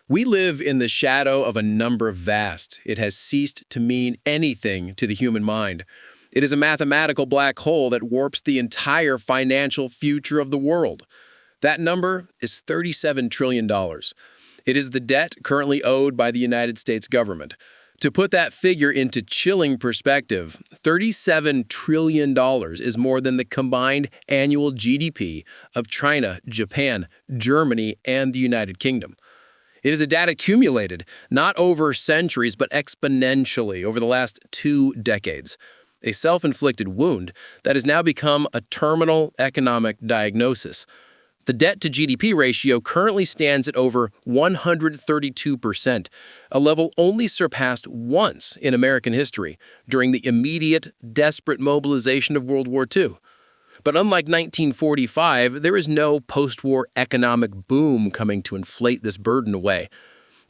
We live in the shadow of a number vast. It has ceased to mean anything to the human mind. It is a mathematical black hole that warps the entire financial future of the world. That number is $37 trillion. It is the debt currently owed by the United States government. To put that figure into chilling perspective, $37 trillion is more than the combined annual GDP of China, Japan, Germany, and the United Kingdom. It is a debt accumulated, not over centuries, but exponentially over the last 2 decades. A self-inflicted wound that has now become a terminal economic diagnosis. The debt-to-GDP ratio currently stands at over 132%, a level only surpassed once in American history during the immediate, desperate mobilization of World War II. But unlike 1945, there is no post-war economic boom coming to inflate this burden away.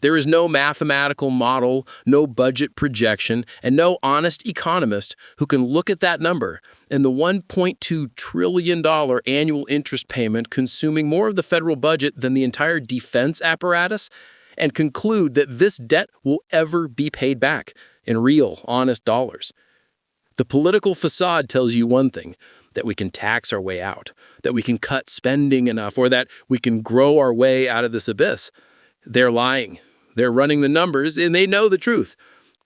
There is no mathematical model, no budget projection, and no honest economist who can look at that number and the $1.2 trillion annual interest payment consuming more of the federal budget than the entire defense apparatus and conclude that this debt will ever be paid back in real, honest dollars. The political facade tells you one thing, that we can tax our way out, that we can cut spending enough, or that we can grow our way out of this abyss. They're lying. They're running the numbers, and they know the truth.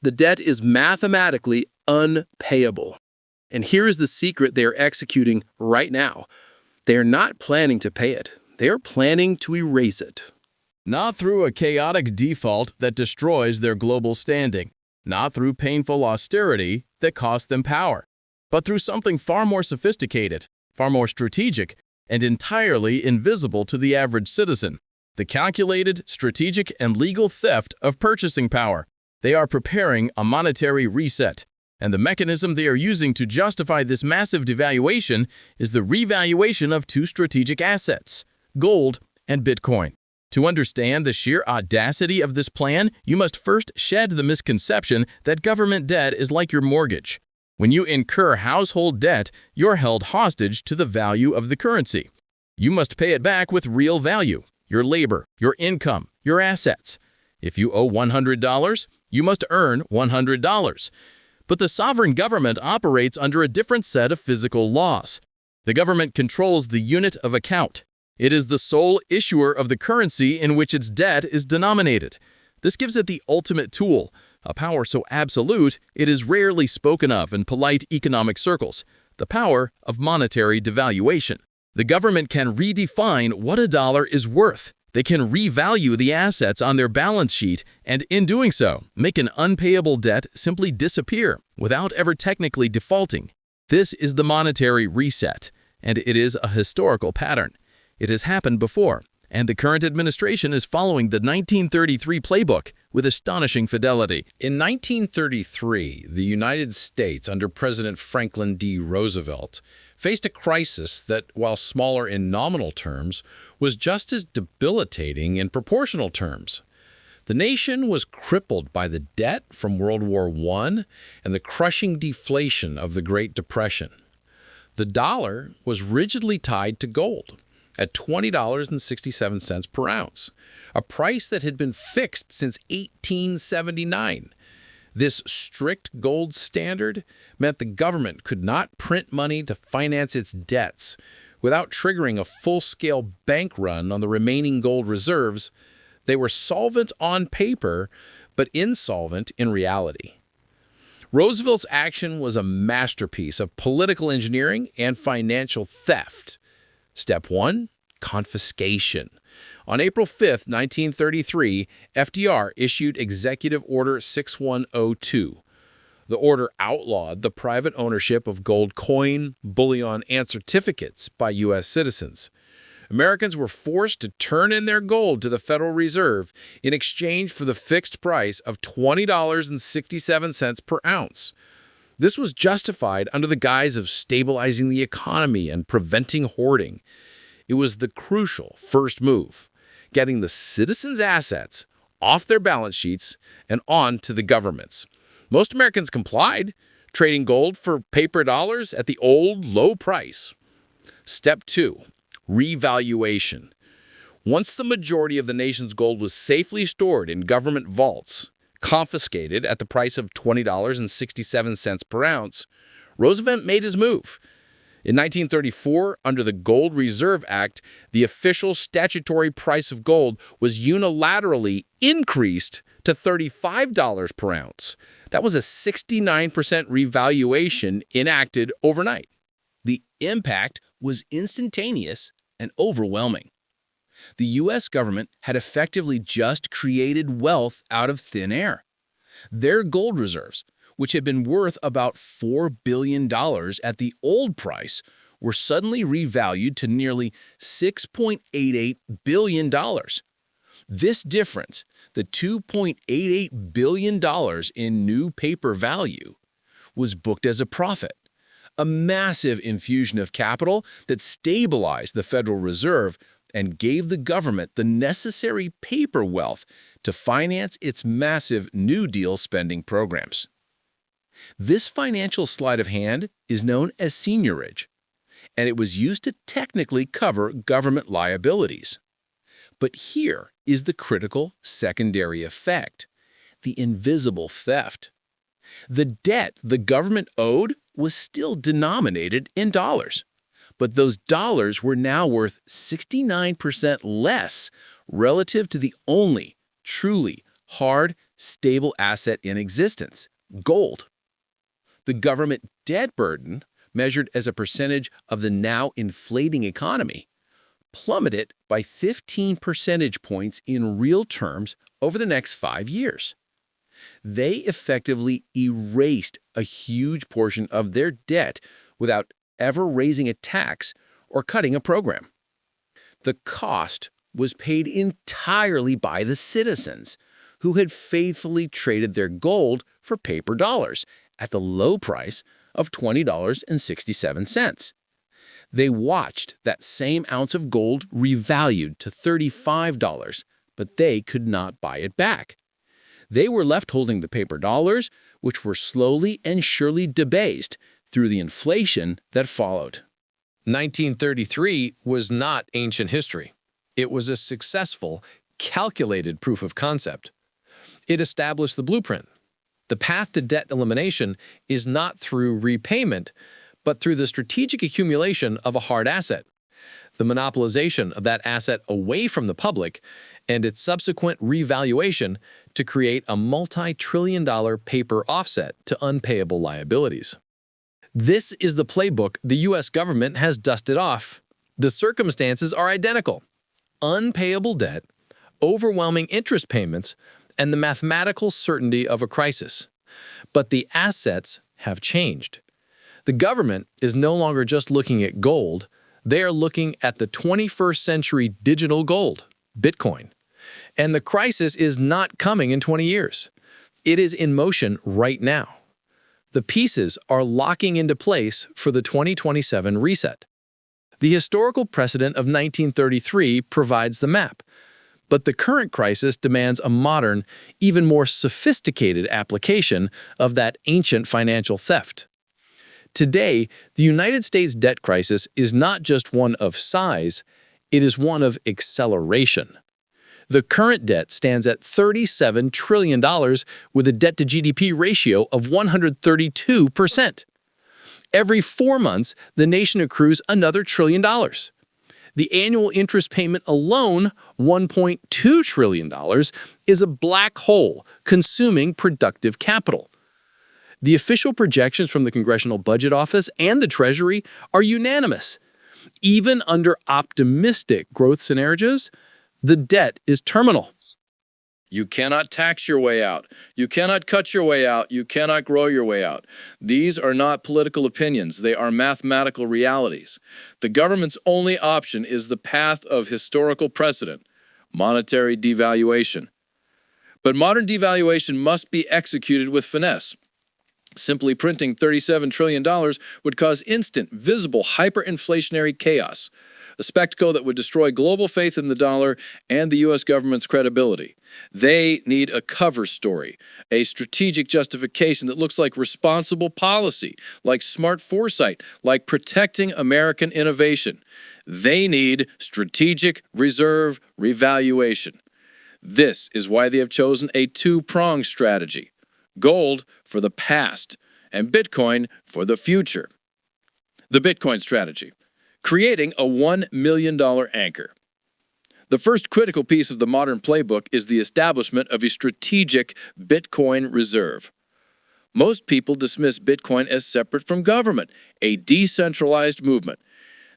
The debt is mathematically unpayable. And here is the secret they are executing right now. They are not planning to pay it. They are planning to erase it. Not through a chaotic default that destroys their global standing, not through painful austerity that costs them power, but through something far more sophisticated, far more strategic, and entirely invisible to the average citizen. The calculated, strategic, and legal theft of purchasing power. They are preparing a monetary reset, and the mechanism they are using to justify this massive devaluation is the revaluation of 2 strategic assets, gold and Bitcoin. To understand the sheer audacity of this plan, you must first shed the misconception that government debt is like your mortgage. When you incur household debt, you're held hostage to the value of the currency. You must pay it back with real value, your labor, your income, your assets. If you owe $100, you must earn $100. But the sovereign government operates under a different set of physical laws. The government controls the unit of account. It is the sole issuer of the currency in which its debt is denominated. This gives it the ultimate tool, a power so absolute it is rarely spoken of in polite economic circles, the power of monetary devaluation. The government can redefine what a dollar is worth. They can revalue the assets on their balance sheet and, in doing so, make an unpayable debt simply disappear without ever technically defaulting. This is the monetary reset, and it is a historical pattern. It has happened before, and the current administration is following the 1933 playbook with astonishing fidelity. In 1933, the United States, under President Franklin D. Roosevelt, faced a crisis that, while smaller in nominal terms, was just as debilitating in proportional terms. The nation was crippled by the debt from World War I and the crushing deflation of the Great Depression. The dollar was rigidly tied to gold at $20.67 per ounce, a price that had been fixed since 1879. This strict gold standard meant the government could not print money to finance its debts without triggering a full-scale bank run on the remaining gold reserves. They were solvent on paper, but insolvent in reality. Roosevelt's action was a masterpiece of political engineering and financial theft. Step 1, confiscation. On April 5, 1933, FDR issued Executive Order 6102. The order outlawed the private ownership of gold coin, bullion, and certificates by U.S. citizens. Americans were forced to turn in their gold to the Federal Reserve in exchange for the fixed price of $20.67 per ounce. This was justified under the guise of stabilizing the economy and preventing hoarding. It was the crucial first move, getting the citizens' assets off their balance sheets and on to the government's. Most Americans complied, trading gold for paper dollars at the old low price. Step 2, revaluation. Once the majority of the nation's gold was safely stored in government vaults, confiscated at the price of $20.67 per ounce, Roosevelt made his move. In 1934, under the Gold Reserve Act, the official statutory price of gold was unilaterally increased to $35 per ounce. That was a 69% revaluation enacted overnight. The impact was instantaneous and overwhelming. The U.S. government had effectively just created wealth out of thin air. Their gold reserves, which had been worth about $4 billion at the old price, were suddenly revalued to nearly $6.88 billion. This difference, the $2.88 billion in new paper value, was booked as a profit, a massive infusion of capital that stabilized the Federal Reserve and gave the government the necessary paper wealth to finance its massive New Deal spending programs. This financial sleight of hand is known as seigniorage, and it was used to technically cover government liabilities. But here is the critical secondary effect, the invisible theft. The debt the government owed was still denominated in dollars, but those dollars were now worth 69% less relative to the only truly hard, stable asset in existence, gold. The government debt burden, measured as a percentage of the now inflating economy, plummeted by 15 percentage points in real terms over the next 5 years. They effectively erased a huge portion of their debt without ever raising a tax or cutting a program. The cost was paid entirely by the citizens, who had faithfully traded their gold for paper dollars at the low price of $20.67. They watched that same ounce of gold revalued to $35, but they could not buy it back. They were left holding the paper dollars, which were slowly and surely debased through the inflation that followed. 1933 was not ancient history. It was a successful, calculated proof of concept. It established the blueprint. The path to debt elimination is not through repayment, but through the strategic accumulation of a hard asset, the monopolization of that asset away from the public, and its subsequent revaluation to create a multi-trillion-dollar paper offset to unpayable liabilities. This is the playbook the U.S. government has dusted off. The circumstances are identical: unpayable debt, overwhelming interest payments, and the mathematical certainty of a crisis. But the assets have changed. The government is no longer just looking at gold, they are looking at the 21st century digital gold, Bitcoin. And the crisis is not coming in 20 years. It is in motion right now. The pieces are locking into place for the 2027 reset. The historical precedent of 1933 provides the map, but the current crisis demands a modern, even more sophisticated application of that ancient financial theft. Today, the United States debt crisis is not just one of size, it is one of acceleration. The current debt stands at $37 trillion with a debt-to-GDP ratio of 132%. Every 4 months, the nation accrues another $1 trillion. The annual interest payment alone, $1.2 trillion, is a black hole consuming productive capital. The official projections from the Congressional Budget Office and the Treasury are unanimous. Even under optimistic growth scenarios, the debt is terminal. You cannot tax your way out. You cannot cut your way out. You cannot grow your way out. These are not political opinions. They are mathematical realities. The government's only option is the path of historical precedent, monetary devaluation. But modern devaluation must be executed with finesse. Simply printing $37 trillion would cause instant, visible hyperinflationary chaos. a spectacle that would destroy global faith in the dollar and the U.S. government's credibility. They need a cover story, a strategic justification that looks like responsible policy, like smart foresight, like protecting American innovation. They need strategic reserve revaluation. This is why they have chosen a two-pronged strategy: gold for the past and Bitcoin for the future. The Bitcoin strategy: creating a $1 million anchor. The first critical piece of the modern playbook is the establishment of a strategic Bitcoin reserve. Most people dismiss Bitcoin as separate from government, a decentralized movement.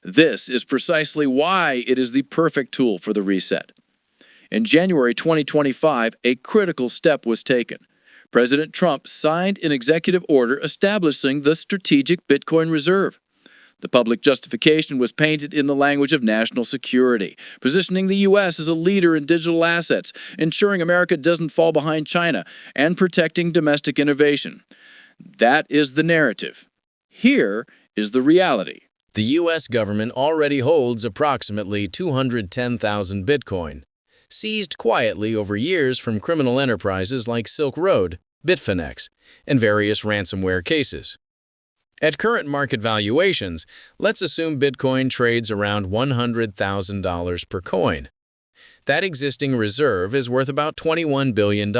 This is precisely why it is the perfect tool for the reset. In January 2025, a critical step was taken. President Trump signed an executive order establishing the strategic Bitcoin reserve. The public justification was painted in the language of national security, positioning the U.S. as a leader in digital assets, ensuring America doesn't fall behind China, and protecting domestic innovation. That is the narrative. Here is the reality. The U.S. government already holds approximately 210,000 Bitcoin, seized quietly over years from criminal enterprises like Silk Road, Bitfinex, and various ransomware cases. At current market valuations, let's assume Bitcoin trades around $100,000 per coin. That existing reserve is worth about $21 billion,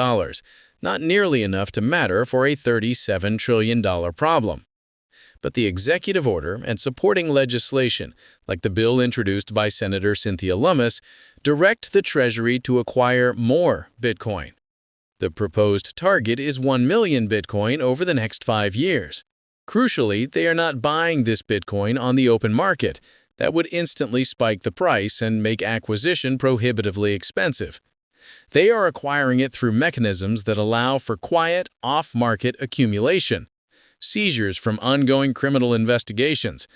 not nearly enough to matter for a $37 trillion problem. But the executive order and supporting legislation, like the bill introduced by Senator Cynthia Lummis, direct the Treasury to acquire more Bitcoin. The proposed target is 1 million Bitcoin over the next 5 years. Crucially, they are not buying this Bitcoin on the open market. That would instantly spike the price and make acquisition prohibitively expensive. They are acquiring it through mechanisms that allow for quiet, off-market accumulation, seizures from ongoing criminal investigations,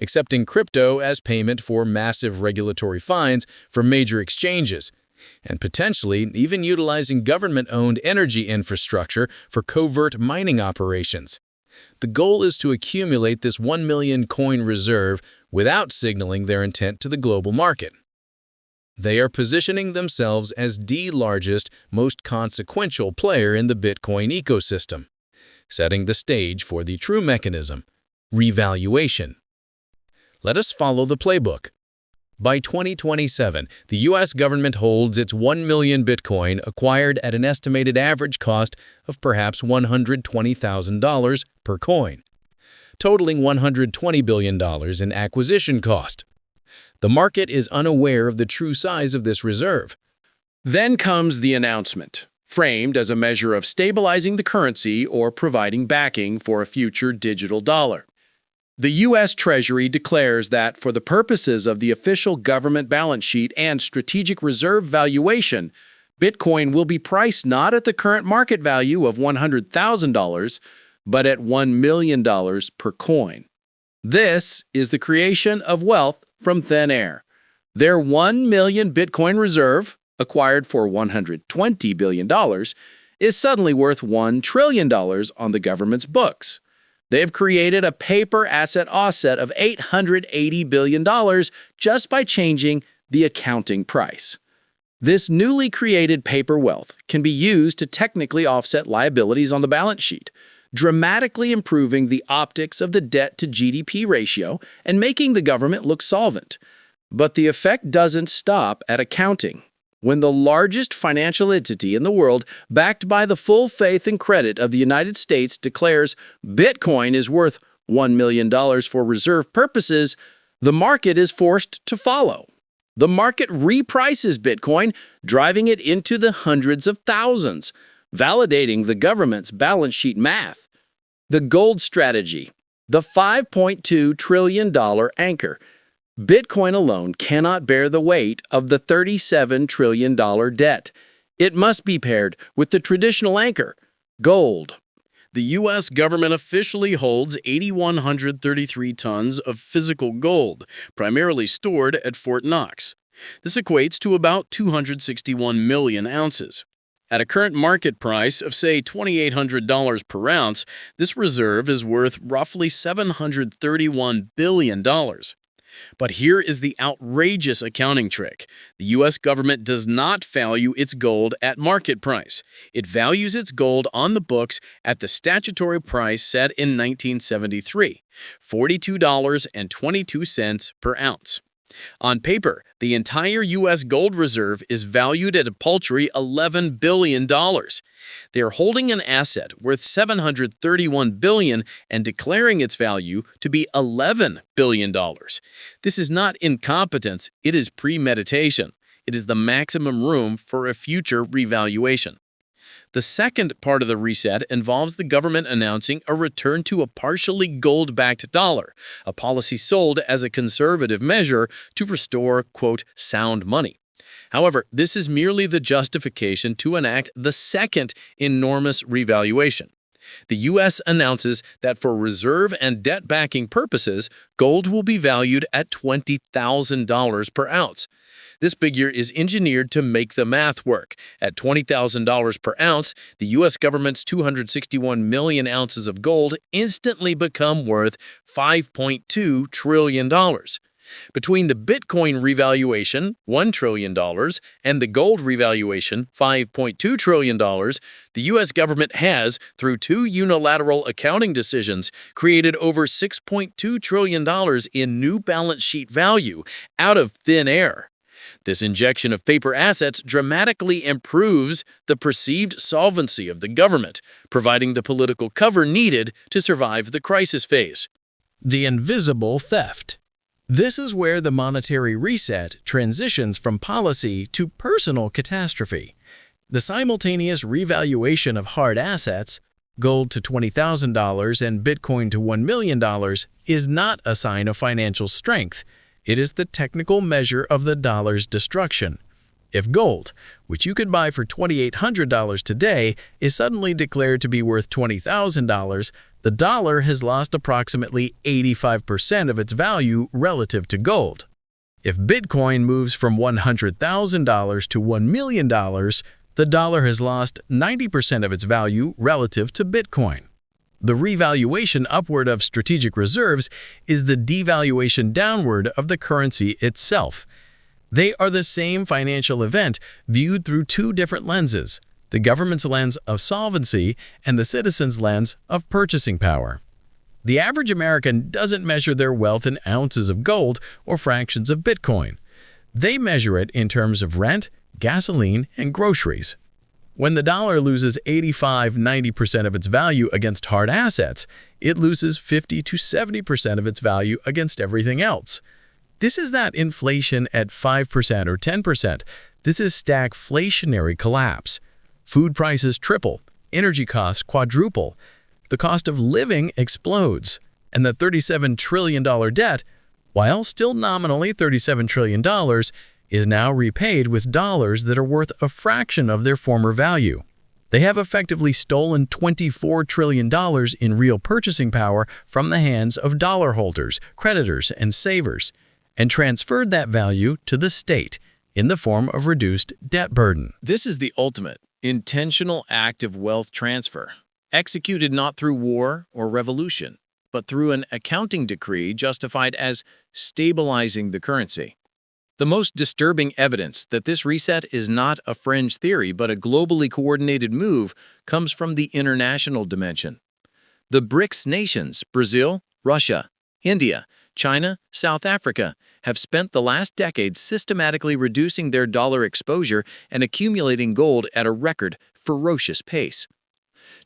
accepting crypto as payment for massive regulatory fines from major exchanges, and potentially even utilizing government-owned energy infrastructure for covert mining operations. The goal is to accumulate this 1 million coin reserve without signaling their intent to the global market. They are positioning themselves as the largest, most consequential player in the Bitcoin ecosystem, setting the stage for the true mechanism, revaluation. Let us follow the playbook. By 2027, the U.S. government holds its 1 million Bitcoin acquired at an estimated average cost of perhaps $120,000 per coin, totaling $120 billion in acquisition cost. The market is unaware of the true size of this reserve. Then comes the announcement, framed as a measure of stabilizing the currency or providing backing for a future digital dollar. The U.S. Treasury declares that for the purposes of the official government balance sheet and strategic reserve valuation, Bitcoin will be priced not at the current market value of $100,000, but at $1 million per coin. This is the creation of wealth from thin air. Their 1 million Bitcoin reserve, acquired for $120 billion, is suddenly worth $1 trillion on the government's books. They have created a paper asset offset of $880 billion just by changing the accounting price. This newly created paper wealth can be used to technically offset liabilities on the balance sheet, dramatically improving the optics of the debt-to-GDP ratio and making the government look solvent. But the effect doesn't stop at accounting. When the largest financial entity in the world, backed by the full faith and credit of the United States, declares Bitcoin is worth $1 million for reserve purposes, the market is forced to follow. The market reprices Bitcoin, driving it into the hundreds of thousands, validating the government's balance sheet math. The gold strategy, the $5.2 trillion anchor. Bitcoin alone cannot bear the weight of the $37 trillion debt. It must be paired with the traditional anchor, gold. The U.S. government officially holds 8,133 tons of physical gold, primarily stored at Fort Knox. This equates to about 261 million ounces. At a current market price of, say, $2,800 per ounce, this reserve is worth roughly $731 billion. But here is the outrageous accounting trick. The U.S. government does not value its gold at market price. It values its gold on the books at the statutory price set in 1973, $42.22 per ounce. On paper, the entire U.S. gold reserve is valued at a paltry $11 billion. They are holding an asset worth $731 billion and declaring its value to be $11 billion. This is not incompetence, it is premeditation. It is the maximum room for a future revaluation. The second part of the reset involves the government announcing a return to a partially gold-backed dollar, a policy sold as a conservative measure to restore, quote, sound money. However, this is merely the justification to enact the second enormous revaluation. The U.S. announces that for reserve and debt backing purposes, gold will be valued at $20,000 per ounce. This figure is engineered to make the math work. At $20,000 per ounce, the U.S. government's 261 million ounces of gold instantly become worth $5.2 trillion. Between the Bitcoin revaluation, $1 trillion, and the gold revaluation, $5.2 trillion, the U.S. government has, through two unilateral accounting decisions, created over $6.2 trillion in new balance sheet value out of thin air. This injection of paper assets dramatically improves the perceived solvency of the government, providing the political cover needed to survive the crisis phase. The invisible theft. This is where the monetary reset transitions from policy to personal catastrophe. The simultaneous revaluation of hard assets, gold to $20,000 and Bitcoin to $1 million, is not a sign of financial strength. It is the technical measure of the dollar's destruction. If gold, which you could buy for $2,800 today, is suddenly declared to be worth $20,000, the dollar has lost approximately 85% of its value relative to gold. If Bitcoin moves from $100,000 to $1 million, the dollar has lost 90% of its value relative to Bitcoin. The revaluation upward of strategic reserves is the devaluation downward of the currency itself. They are the same financial event viewed through two different lenses, the government's lens of solvency and the citizen's lens of purchasing power. The average American doesn't measure their wealth in ounces of gold or fractions of Bitcoin. They measure it in terms of rent, gasoline, and groceries. When the dollar loses 85–90% of its value against hard assets, it loses 50 to 70% of its value against everything else. This is not inflation at 5% or 10%. This is stagflationary collapse. Food prices triple, energy costs quadruple, the cost of living explodes, and the $37 trillion debt, while still nominally $37 trillion, is now repaid with dollars that are worth a fraction of their former value. They have effectively stolen $24 trillion in real purchasing power from the hands of dollar holders, creditors, and savers, and transferred that value to the state in the form of reduced debt burden. This is the ultimate, intentional act of wealth transfer, executed not through war or revolution, but through an accounting decree justified as stabilizing the currency. The most disturbing evidence that this reset is not a fringe theory but a globally coordinated move comes from the international dimension. The BRICS nations, Brazil, Russia, India, China, South Africa, have spent the last decade systematically reducing their dollar exposure and accumulating gold at a record, ferocious pace.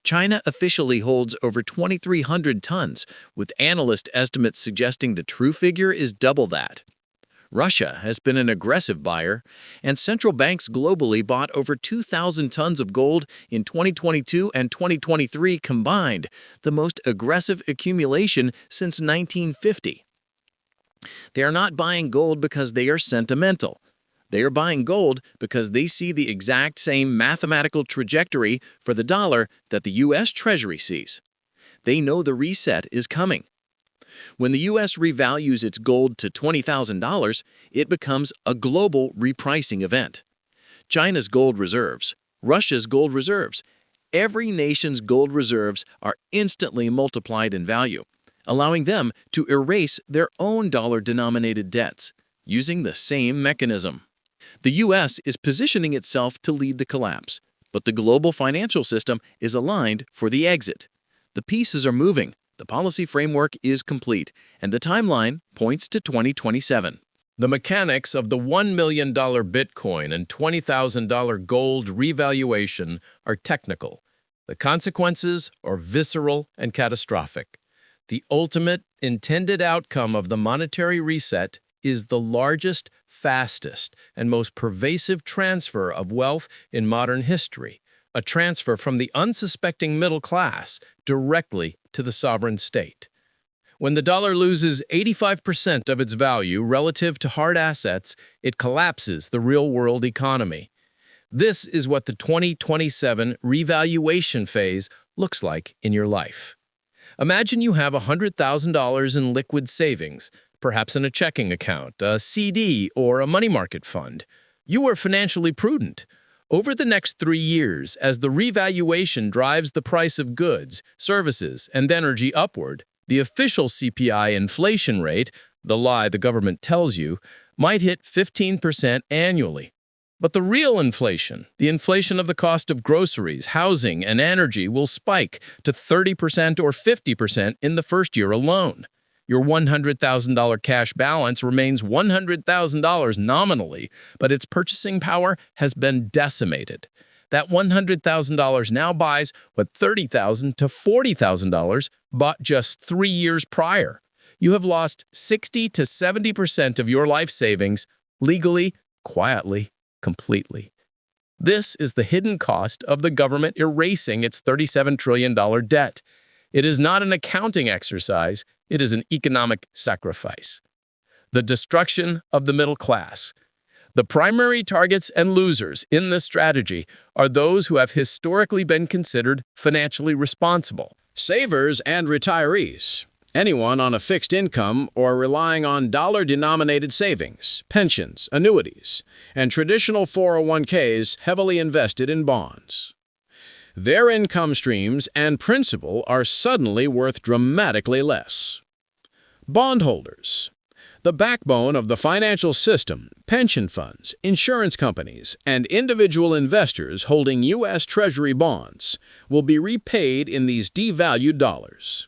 China officially holds over 2,300 tons, with analyst estimates suggesting the true figure is double that. Russia has been an aggressive buyer, and central banks globally bought over 2,000 tons of gold in 2022 and 2023 combined, the most aggressive accumulation since 1950. They are not buying gold because they are sentimental. They are buying gold because they see the exact same mathematical trajectory for the dollar that the U.S. Treasury sees. They know the reset is coming. When the U.S. revalues its gold to $20,000, it becomes a global repricing event. China's gold reserves, Russia's gold reserves, every nation's gold reserves are instantly multiplied in value. allowing them to erase their own dollar-denominated debts using the same mechanism. The U.S. is positioning itself to lead the collapse, but the global financial system is aligned for the exit. The pieces are moving, the policy framework is complete, and the timeline points to 2027. The mechanics of the $1 million Bitcoin and $20,000 gold revaluation are technical. The consequences are visceral and catastrophic. The ultimate intended outcome of the monetary reset is the largest, fastest, and most pervasive transfer of wealth in modern history, a transfer from the unsuspecting middle class directly to the sovereign state. When the dollar loses 85% of its value relative to hard assets, it collapses the real-world economy. This is what the 2027 revaluation phase looks like in your life. Imagine you have $100,000 in liquid savings, perhaps in a checking account, a CD, or a money market fund. You are financially prudent. Over the next 3 years, as the revaluation drives the price of goods, services, and energy upward, the official CPI inflation rate, the lie the government tells you, might hit 15% annually. But the real inflation, the inflation of the cost of groceries, housing, and energy, will spike to 30% or 50% in the first year alone. Your $100,000 cash balance remains $100,000 nominally, but its purchasing power has been decimated. That $100,000 now buys what $30,000 to $40,000 bought just 3 years prior. You have lost 60 to 70% of your life savings legally, quietly, completely. This is the hidden cost of the government erasing its $37 trillion debt. It is not an accounting exercise, it is an economic sacrifice. The destruction of the middle class. The primary targets and losers in this strategy are those who have historically been considered financially responsible. Savers and retirees. Anyone on a fixed income or relying on dollar-denominated savings, pensions, annuities, and traditional 401ks heavily invested in bonds. Their income streams and principal are suddenly worth dramatically less. Bondholders. The backbone of the financial system, pension funds, insurance companies, and individual investors holding U.S. Treasury bonds will be repaid in these devalued dollars.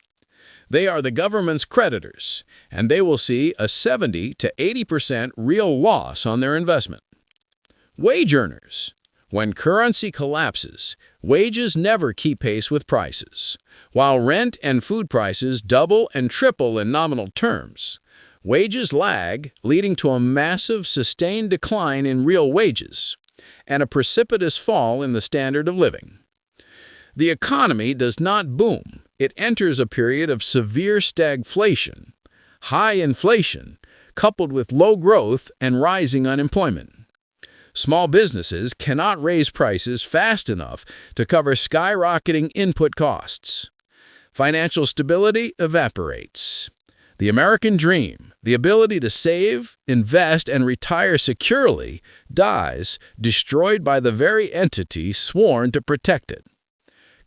They are the government's creditors, and they will see a 70 to 80% real loss on their investment. Wage earners. When currency collapses, wages never keep pace with prices. While rent and food prices double and triple in nominal terms, wages lag, leading to a massive, sustained decline in real wages and a precipitous fall in the standard of living. The economy does not boom. It enters a period of severe stagflation, high inflation, coupled with low growth and rising unemployment. Small businesses cannot raise prices fast enough to cover skyrocketing input costs. Financial stability evaporates. The American dream, the ability to save, invest, and retire securely, dies, destroyed by the very entity sworn to protect it.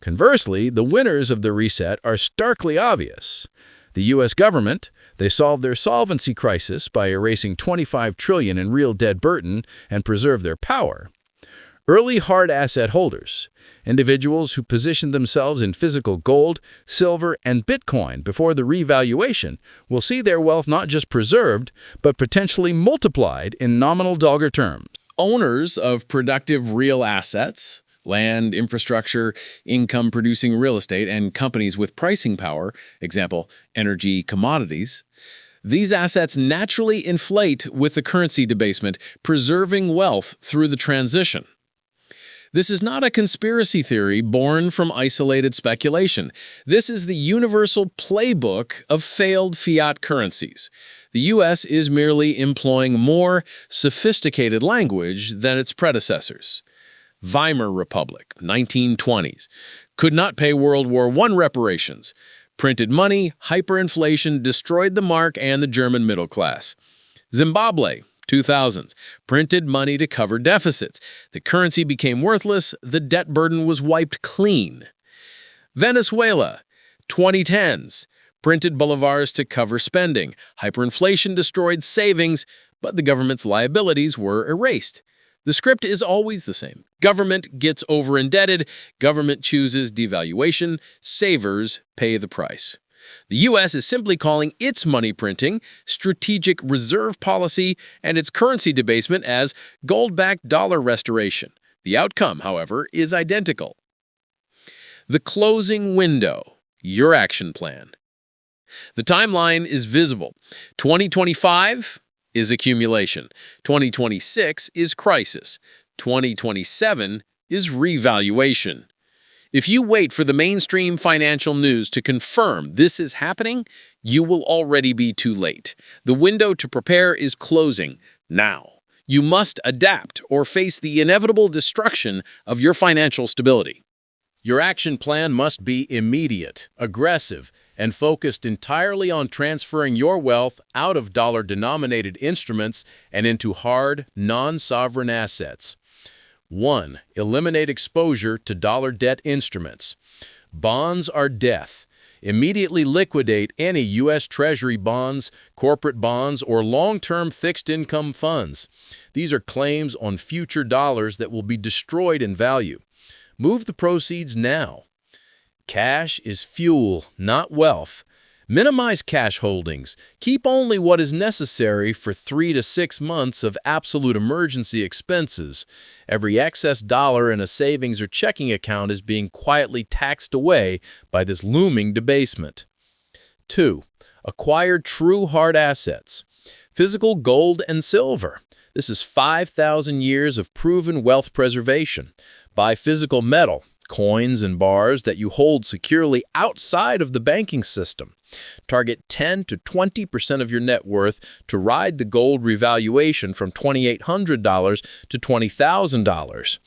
Conversely, the winners of the reset are starkly obvious. The U.S. government, they solved their solvency crisis by erasing $25 trillion in real debt burden and preserved their power. Early hard asset holders, individuals who positioned themselves in physical gold, silver, and Bitcoin before the revaluation, will see their wealth not just preserved, but potentially multiplied in nominal dollar terms. Owners of productive real assets, land, infrastructure, income-producing real estate, and companies with pricing power, example, energy, commodities, these assets naturally inflate with the currency debasement, preserving wealth through the transition. This is not a conspiracy theory born from isolated speculation. This is the universal playbook of failed fiat currencies. The U.S. is merely employing more sophisticated language than its predecessors. Weimar Republic, 1920s, could not pay World War I reparations. Printed money, hyperinflation destroyed the mark and the German middle class. Zimbabwe, 2000s, printed money to cover deficits. The currency became worthless, the debt burden was wiped clean. Venezuela, 2010s, printed bolivars to cover spending. Hyperinflation destroyed savings, but the government's liabilities were erased. The script is always the same. Government gets over-indebted, government chooses devaluation, savers pay the price. The U.S. is simply calling its money printing, strategic reserve policy, and its currency debasement as gold-backed dollar restoration. The outcome, however, is identical. The closing window, your action plan. The timeline is visible. 2025 is accumulation. 2026 is crisis. 2027 is revaluation. If you wait for the mainstream financial news to confirm this is happening, you will already be too late. The window to prepare is closing now. You must adapt or face the inevitable destruction of your financial stability. Your action plan must be immediate, aggressive, and focused entirely on transferring your wealth out of dollar-denominated instruments and into hard, non-sovereign assets. 1. Eliminate exposure to dollar debt instruments. Bonds are death. Immediately liquidate any U.S. Treasury bonds, corporate bonds, or long-term fixed-income funds. These are claims on future dollars that will be destroyed in value. Move the proceeds now. Cash is fuel, not wealth. Minimize cash holdings. Keep only what is necessary for 3 to 6 months of absolute emergency expenses. Every excess dollar in a savings or checking account is being quietly taxed away by this looming debasement. 2. Acquire true hard assets. Physical gold and silver. This is 5,000 years of proven wealth preservation. Buy physical metal, coins and bars that you hold securely outside of the banking system. Target 10 to 20% of your net worth to ride the gold revaluation from $2,800 to $20,000.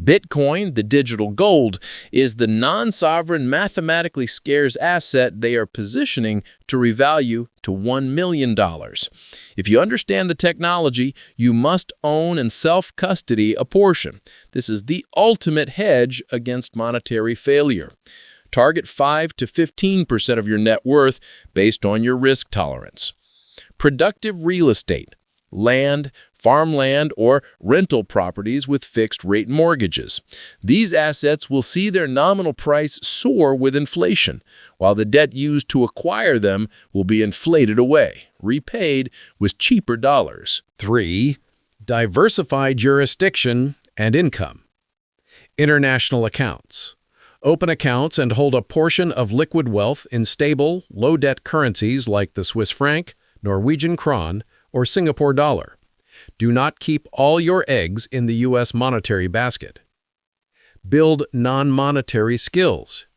Bitcoin, the digital gold, is the non-sovereign, mathematically scarce asset they are positioning to revalue to $1 million. If you understand the technology, you must own and self-custody a portion. This is the ultimate hedge against monetary failure. Target 5 to 15% of your net worth based on your risk tolerance. Productive real estate, land, farmland, or rental properties with fixed-rate mortgages. These assets will see their nominal price soar with inflation, while the debt used to acquire them will be inflated away, repaid with cheaper dollars. 3. Diversify jurisdiction and income. International accounts. Open accounts and hold a portion of liquid wealth in stable, low-debt currencies like the Swiss franc, Norwegian krone, or Singapore dollar. Do not keep all your eggs in the U.S. monetary basket. Build non-monetary skills.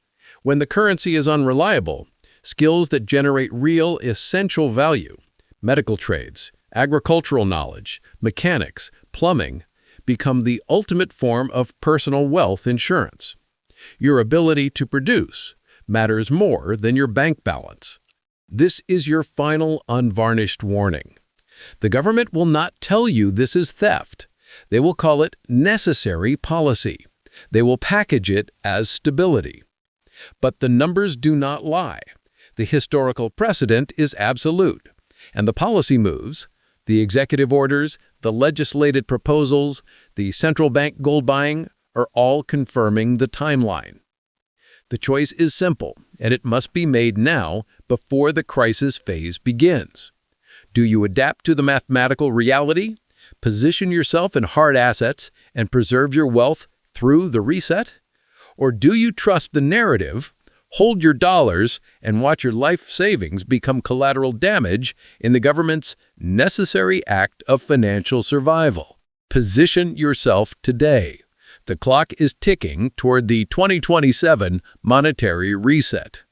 When the currency is unreliable, skills that generate real essential value, medical trades, agricultural knowledge, mechanics, plumbing, become the ultimate form of personal wealth insurance. Your ability to produce matters more than your bank balance. This is your final unvarnished warning. The government will not tell you this is theft. They will call it necessary policy. They will package it as stability. But the numbers do not lie. The historical precedent is absolute. And the policy moves, the executive orders, the legislated proposals, the central bank gold buying, are all confirming the timeline. The choice is simple, and it must be made now before the crisis phase begins. Do you adapt to the mathematical reality, position yourself in hard assets, and preserve your wealth through the reset? Or do you trust the narrative, hold your dollars, and watch your life savings become collateral damage in the government's necessary act of financial survival? Position yourself today. The clock is ticking toward the 2027 monetary reset.